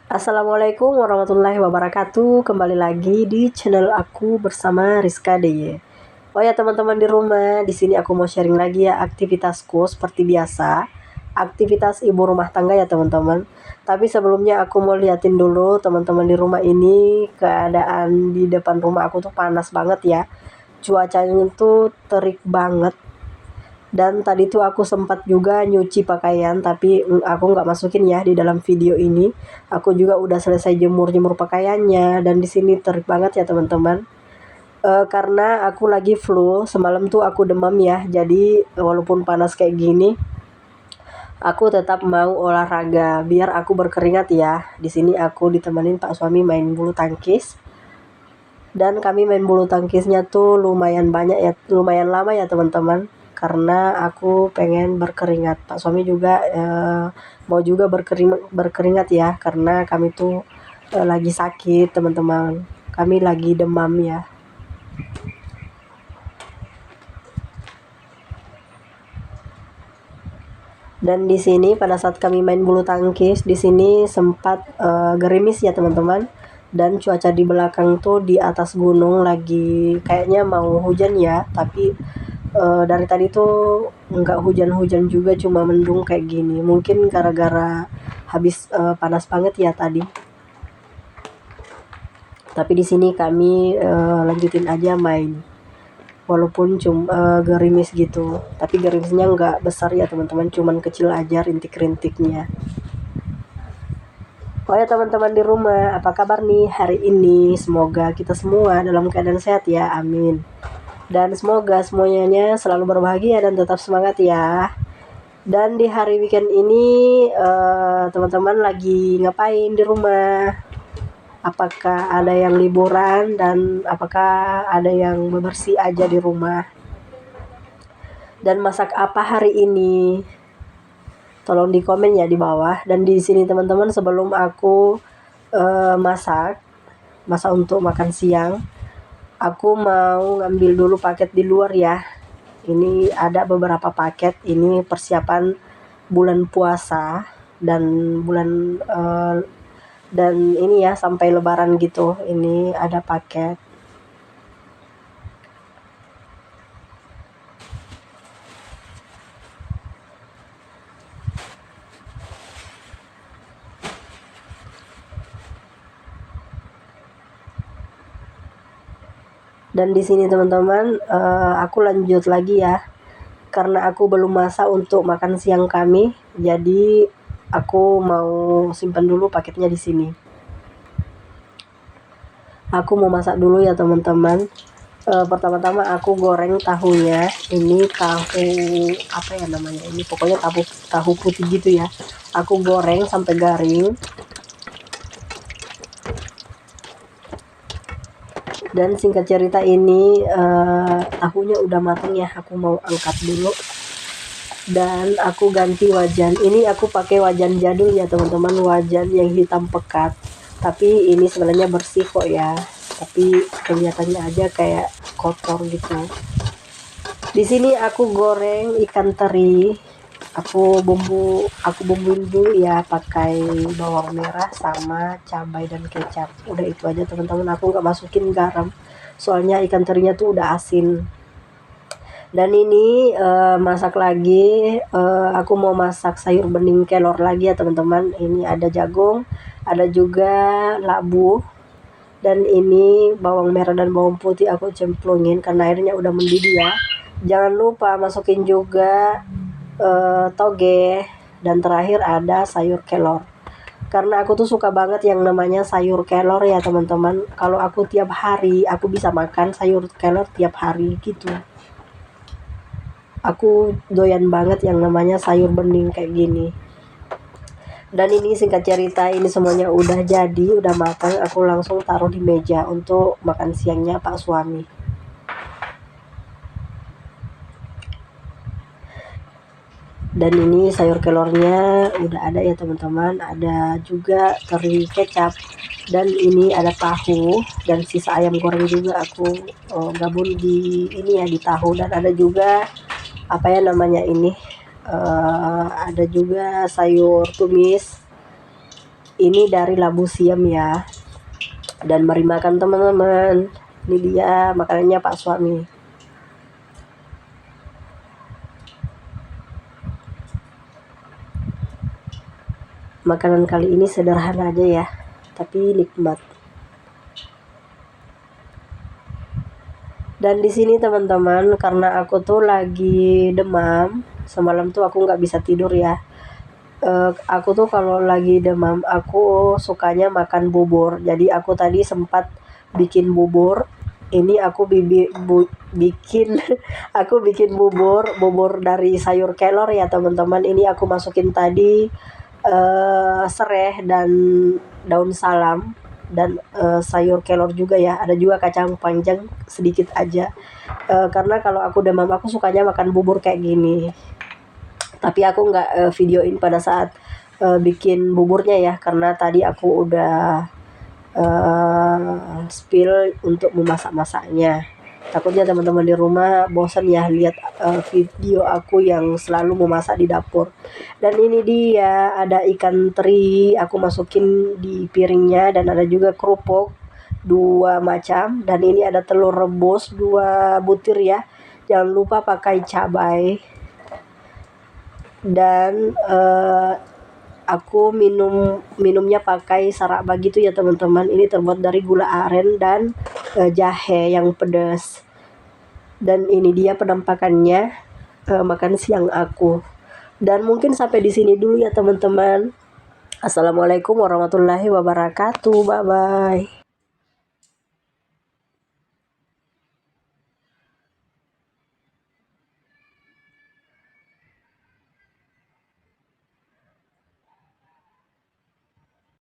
Assalamualaikum warahmatullahi wabarakatuh. Kembali lagi di channel aku bersama Rizka DY. Oh ya teman-teman di rumah, di sini aku mau sharing lagi ya aktivitasku seperti biasa. Aktivitas ibu rumah tangga ya teman-teman. Tapi sebelumnya aku mau liatin dulu teman-teman di rumah ini, keadaan di depan rumah aku tuh panas banget ya. Cuacanya tuh terik banget. Dan tadi tuh aku sempat juga nyuci pakaian, tapi aku nggak masukin ya di dalam video ini. Aku juga udah selesai jemur pakaiannya, dan di sini terik banget ya teman-teman. Karena aku lagi flu, semalam tuh aku demam ya. Jadi walaupun panas kayak gini, aku tetap mau olahraga biar aku berkeringat ya. Di sini aku ditemenin Pak suami main bulu tangkis. Dan kami main bulu tangkisnya tuh lumayan banyak ya, lumayan lama ya teman-teman. Karena aku pengen berkeringat. Pak suami juga mau juga berkeringat ya, karena kami tuh lagi sakit teman-teman. Kami lagi demam ya. Dan di sini pada saat kami main bulu tangkis, di sini sempat gerimis ya teman-teman. Dan cuaca di belakang tuh di atas gunung lagi kayaknya mau hujan ya, tapi dari tadi tuh nggak hujan-hujan juga, cuma mendung kayak gini. Mungkin gara-gara habis panas banget ya tadi. Tapi di sini kami lanjutin aja main. Walaupun cuma gerimis gitu, tapi gerimisnya nggak besar ya teman-teman, cuman kecil aja rintik-rintiknya. Oh ya teman-teman di rumah, apa kabar nih hari ini? Semoga kita semua dalam keadaan sehat ya, amin. Dan semoga semuanya selalu berbahagia dan tetap semangat ya. Dan di hari weekend ini teman-teman lagi ngapain di rumah? Apakah ada yang liburan dan apakah ada yang bebersih aja di rumah? Dan masak apa hari ini? Tolong di komen ya di bawah. Dan di sini teman-teman, sebelum aku masak untuk makan siang, aku mau ngambil dulu paket di luar ya. Ini ada beberapa paket, ini persiapan bulan puasa dan dan ini ya sampai lebaran gitu. Ini ada paket. Dan di sini teman-teman, aku lanjut lagi ya. Karena aku belum masak untuk makan siang kami, jadi aku mau simpan dulu paketnya di sini. Aku mau masak dulu ya teman-teman. Pertama-tama aku goreng tahunya. Ini tahu apa ya namanya? Ini pokoknya tahu putih gitu ya. Aku goreng sampai garing. Dan singkat cerita ini tahunya udah matang ya. Aku mau angkat dulu. Dan aku ganti wajan. Ini aku pakai wajan jadul ya teman-teman, wajan yang hitam pekat. Tapi ini sebenarnya bersih kok ya. Tapi kelihatannya aja kayak kotor gitu. Di sini aku goreng ikan teri. Aku bumbuin dulu ya pakai bawang merah sama cabai dan kecap. Udah itu aja teman-teman, aku nggak masukin garam. Soalnya ikan terinya tuh udah asin. Dan ini masak lagi, aku mau masak sayur bening kelor lagi ya teman-teman. Ini ada jagung, ada juga labu, dan ini bawang merah dan bawang putih aku cemplungin karena airnya udah mendidih ya. Jangan lupa masukin juga toge, dan terakhir ada sayur kelor. Karena aku tuh suka banget yang namanya sayur kelor ya teman-teman. Kalau aku tiap hari aku bisa makan sayur kelor tiap hari gitu. Aku doyan banget yang namanya sayur bening kayak gini. Dan ini singkat cerita, ini semuanya udah jadi, udah matang. Aku langsung taruh di meja untuk makan siangnya Pak suami. Dan ini sayur kelornya udah ada ya teman-teman. Ada juga teri kecap. Dan ini ada tahu dan sisa ayam goreng juga aku gabung di ini ya, di tahu. Dan ada juga apa ya namanya ini, ada juga sayur tumis. Ini dari labu siam ya. Dan mari makan teman-teman. Ini dia makanannya Pak Suami. Makanan kali ini sederhana aja ya, tapi nikmat. Dan di sini teman-teman, karena aku tuh lagi demam, semalam tuh aku nggak bisa tidur ya. Aku tuh kalau lagi demam, aku sukanya makan bubur. Jadi aku tadi sempat bikin bubur. Ini aku bikin aku bikin bubur dari sayur kelor ya teman-teman. Ini aku masukin tadi sereh dan daun salam dan sayur kelor juga ya. Ada juga kacang panjang sedikit aja. Karena kalau aku demam aku sukanya makan bubur kayak gini. Tapi aku nggak videoin pada saat bikin buburnya ya, karena tadi aku udah spill untuk memasak-masaknya. Takutnya teman-teman di rumah bosan ya lihat video aku yang selalu memasak di dapur. Dan ini dia ada ikan teri, aku masukin di piringnya, dan ada juga kerupuk 2 macam, dan ini ada telur rebus 2 butir ya. Jangan lupa pakai cabai. Dan aku minumnya pakai saraba gitu ya teman-teman. Ini terbuat dari gula aren dan jahe yang pedas. Dan ini dia penampakannya makan siang aku. Dan mungkin sampai di sini dulu ya teman-teman. Assalamualaikum warahmatullahi wabarakatuh. Bye bye.